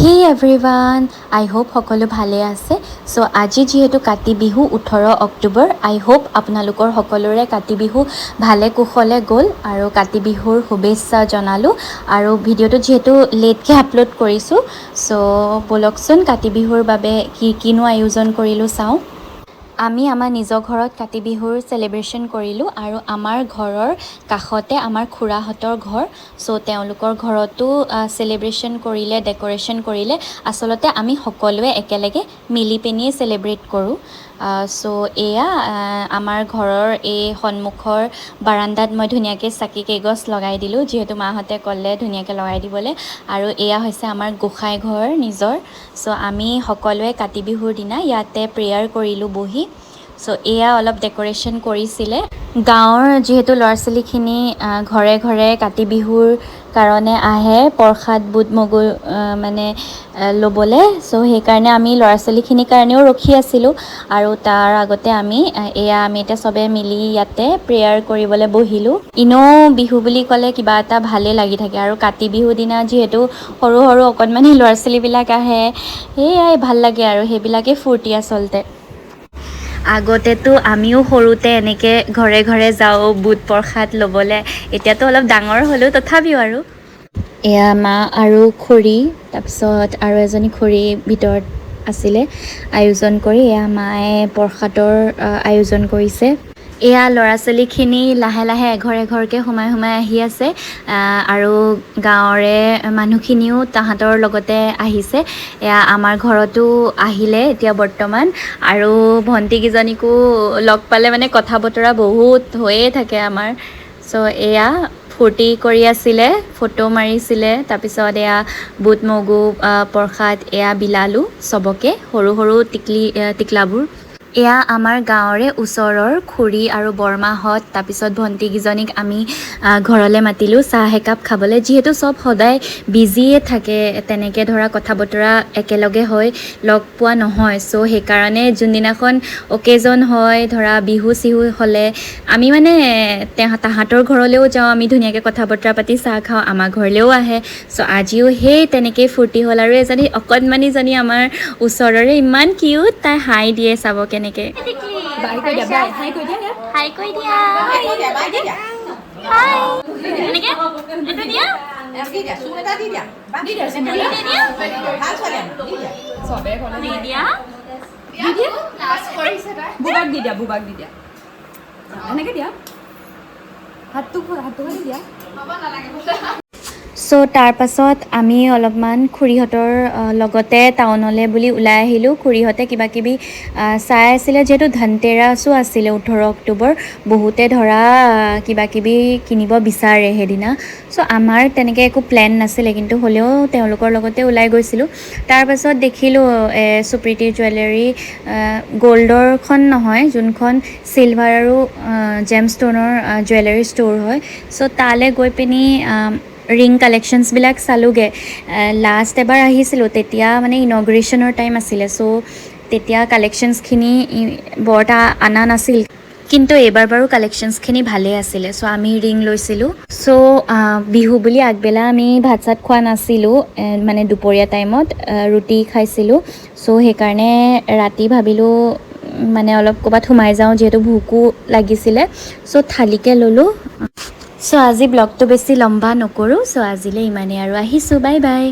হে এভৰিৱান, আই হোপ সকলো ভালে আছে। চ' আজি যিহেতু কাতি বিহু 18 অক্টোবৰ, আই হোপ আপোনালোকৰ সকলোৰে কাতি বিহু ভালে কুশলে গ'ল আৰু কাতি বিহুৰ শুভেচ্ছা জনালোঁ। আৰু ভিডিঅ'টো যিহেতু লেটকৈ আপলোড কৰিছোঁ, চ' ব'লকচোন কাতি বিহুৰ বাবে কিনো আয়োজন কৰিলোঁ চাওঁ। আমি আমাৰ নিজৰ ঘৰত কাতি বিহুৰ চেলিব্ৰেশ্যন কৰিলোঁ আৰু আমাৰ ঘৰৰ কাষতে আমাৰ খুৰাহঁতৰ ঘৰ, চ' তেওঁলোকৰ ঘৰতো চেলিব্ৰেশ্যন কৰিলে, ডেক'ৰেশ্যন কৰিলে। আচলতে আমি সকলোৱে একেলগে মিলি পিনিয়ে চেলিব্ৰেট কৰোঁ। চ' এয়া আমাৰ ঘৰৰ এই সন্মুখৰ বাৰাণ্ডাত মই ধুনীয়াকৈ চাকি কেইগছ লগাই দিলোঁ, যিহেতু মাহঁতে ক'লে ধুনীয়াকৈ লগাই দিবলৈ। আৰু এয়া হৈছে আমাৰ গোঁসাই ঘৰ নিজৰ। চ' আমি সকলোৱে কাতি বিহুৰ দিনা ইয়াতে প্ৰেয়াৰ কৰিলোঁ বহি। চ' এয়া অলপ ডেক'ৰেশ্যন কৰিছিলে। গাঁৱৰ যিহেতু ল'ৰা ছোৱালীখিনি ঘৰে ঘৰে কাতি বিহুৰ কাৰণে আহে প্ৰসাদ বুট মগু ল'বলৈ। চ' সেইকাৰণে আমি ল'ৰা ছোৱালীখিনিৰ কাৰণেও ৰখি আছিলোঁ। আৰু তাৰ আগতে আমি এতিয়া চবে মিলি ইয়াতে প্ৰেয়াৰ কৰিবলৈ বহিলোঁ। এনেও বিহু বুলি ক'লে কিবা এটা ভালেই লাগি থাকে, আৰু কাতি বিহুৰ দিনা যিহেতু সৰু সৰু অকণমানি ল'ৰা ছোৱালীবিলাক আহে, সেয়াই ভাল লাগে আৰু সেইবিলাকেই ফূৰ্তি আচলতে। আগতেতো আমিও সৰুতে এনেকৈ ঘৰে ঘৰে যাওঁ বুট প্ৰসাদ ল'বলৈ। এতিয়াতো অলপ ডাঙৰ হ'লোঁ তথাপিও আৰু। এয়া মা আৰু খুৰী, তাৰপিছত আৰু এজনী খুৰী ভিতৰত আছিলে আয়োজন কৰি। এয়া মায়ে প্ৰসাদৰ আয়োজন কৰিছে। এয়া ল'ৰা ছোৱালীখিনি লাহে লাহে এঘৰ এঘৰকৈ সোমাই সোমাই আহি আছে, আৰু গাঁৱৰে মানুহখিনিও তাহাঁতৰ লগতে আহিছে। এয়া আমাৰ ঘৰতো আহিলে এতিয়া বৰ্তমান, আৰু ভণ্টিকেইজনীকো লগ পালে মানে কথা বতৰা বহুত হৈয়ে থাকে আমাৰ। চ' এয়া ফূৰ্তি কৰি আছিলে, ফটো মাৰিছিলে। তাৰপিছত এয়া বুট মগু প্ৰসাদ এয়া বিলালোঁ চবকে, সৰু সৰু টিকলাবোৰ। এয়া আমাৰ গাঁৱৰে ওচৰৰ খুৰী আৰু বৰমাহঁত, তাৰপিছত ভণ্টিকেইজনীক আমি ঘৰলৈ মাতিলোঁ চাহ একাপ খাবলৈ। যিহেতু চব সদায় বিজিয়ে থাকে, তেনেকৈ ধৰা কথা বতৰা একেলগে হৈ লগ পোৱা নহয়। চ' সেইকাৰণে যোনদিনাখন অকেজন হয়, ধৰা বিহু চিহু হ'লে আমি মানে তাহাঁতৰ ঘৰলৈও যাওঁ, আমি ধুনীয়াকৈ কথা বতৰা পাতি চাহ খাওঁ, আমাৰ ঘৰলৈও আহে। চ' আজিও সেই তেনেকেই ফূৰ্তি হ'ল। আৰু এজনী অকণমানিজনী আমাৰ ওচৰৰে, ইমান কিউট, তাই হাই দিয়ে, চাব কেনেকৈ। চ' তাৰপাছত আমি অলপমান খুৰীহঁতৰ লগতে টাউনলৈ বুলি ওলাই আহিলোঁ। খুৰীহঁতে কিবাকিবি চাই আছিলে, যিহেতু ধনতেৰাছো আছিলে 18 অক্টোবৰ। বহুতে ধৰা কিবাকিবি কিনিব বিচাৰে সেইদিনা। চ' আমাৰ তেনেকৈ একো প্লেন নাছিলে, কিন্তু হ'লেও তেওঁলোকৰ লগতে ওলাই গৈছিলোঁ। তাৰপাছত দেখিলোঁ সুপ্ৰীতি জুৱেলাৰী, গ'ল্ডৰখন নহয়, যোনখন চিলভাৰ আৰু জেম ষ্ট'নৰ জুৱেলাৰী ষ্ট'ৰ হয়। চ' তালৈ গৈ পিনি ৰিং কালেকশ্যনছবিলাক চালোঁগৈ। লাষ্ট এবাৰ আহিছিলোঁ, তেতিয়া মানে ইনগ্ৰেশ্যনৰ টাইম আছিলে। চ' তেতিয়া কালেকশ্যনছখিনি বৰ এটা অনা নাছিল, কিন্তু এইবাৰ বাৰু কালেকশ্যনছখিনি ভালেই আছিলে। চ' আমি ৰিং লৈছিলোঁ। চ' বিহু বুলি আগবেলা আমি ভাত চাত খোৱা নাছিলোঁ, মানে দুপৰীয়া টাইমত ৰুটি খাইছিলোঁ। চ' সেইকাৰণে ৰাতি ভাবিলোঁ মানে অলপ ক'ৰবাত সোমাই যাওঁ, যিহেতু ভোকো লাগিছিলে। চ' থালিকৈ ল'লোঁ। চ' আজি ব্লগটো বেছি লম্বা নকৰোঁ। চ' আজিলৈ ইমানেই আৰু, আহিছোঁ, বাই বাই।